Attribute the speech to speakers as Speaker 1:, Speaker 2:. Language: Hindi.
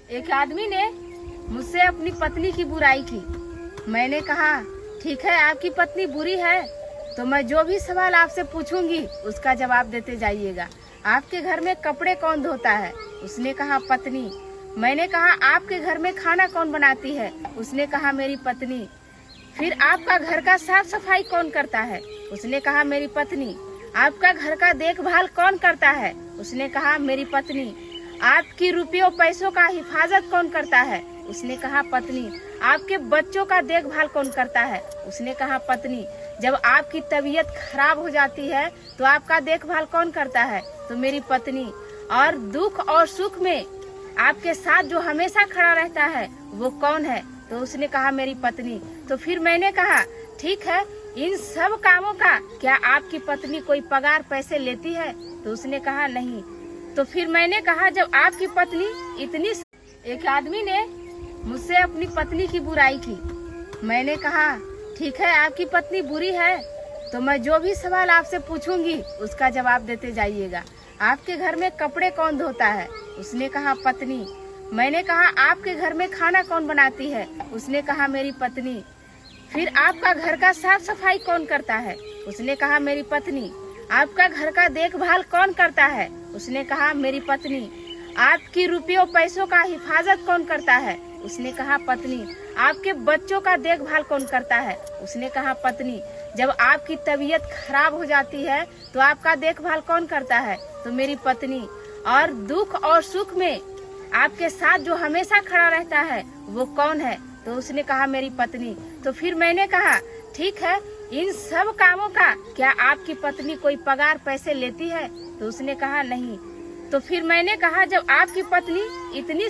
Speaker 1: एक आदमी ने मुझसे अपनी पत्नी की बुराई की। मैंने कहा ठीक है, आपकी पत्नी बुरी है तो मैं जो भी सवाल आपसे पूछूंगी उसका जवाब देते जाइएगा। आपके घर में कपड़े कौन धोता है? उसने कहा पत्नी। मैंने कहा आपके घर में खाना कौन बनाती है? उसने कहा मेरी पत्नी। फिर आपका घर का साफ सफाई कौन करता है? उसने कहा मेरी पत्नी। आपका घर का देखभाल कौन करता है? उसने कहा मेरी पत्नी। आपकी रुपयों पैसों का हिफाजत कौन करता है? उसने कहा पत्नी। आपके बच्चों का देखभाल कौन करता है? उसने कहा पत्नी। जब आपकी तबीयत खराब हो जाती है तो आपका देखभाल कौन करता है? तो मेरी पत्नी। और दुख और सुख में आपके साथ जो हमेशा खड़ा रहता है वो कौन है? तो उसने कहा मेरी पत्नी। तो फिर मैंने कहा ठीक है, इन सब कामों का क्या आपकी पत्नी कोई पगार पैसे लेती है? तो उसने कहा नहीं। तो फिर मैंने कहा जब आपकी पत्नी इतनी। एक आदमी ने मुझसे अपनी पत्नी की बुराई की। मैंने कहा ठीक है, आपकी पत्नी बुरी है तो मैं जो भी सवाल आपसे पूछूंगी उसका जवाब देते जाइएगा। आपके घर में कपड़े कौन धोता है? उसने कहा पत्नी। मैंने कहा आपके घर में खाना कौन बनाती है? उसने कहा मेरी पत्नी। फिर आपका घर का साफ सफाई कौन करता है? उसने कहा मेरी पत्नी। आपका घर का देखभाल कौन करता है? उसने कहा मेरी पत्नी। आपकी रुपयों पैसों का हिफाजत कौन करता है? उसने कहा पत्नी। आपके बच्चों का देखभाल कौन करता है? उसने कहा पत्नी। जब आपकी तबीयत खराब हो जाती है तो आपका देखभाल कौन करता है? तो मेरी पत्नी। और दुख और सुख में आपके साथ जो हमेशा खड़ा रहता है वो कौन है? तो उसने कहा मेरी पत्नी। तो फिर मैंने कहा ठीक है, इन सब कामों का क्या आपकी पत्नी कोई पगार पैसे लेती है? तो उसने कहा नहीं। तो फिर मैंने कहा जब आपकी पत्नी इतनी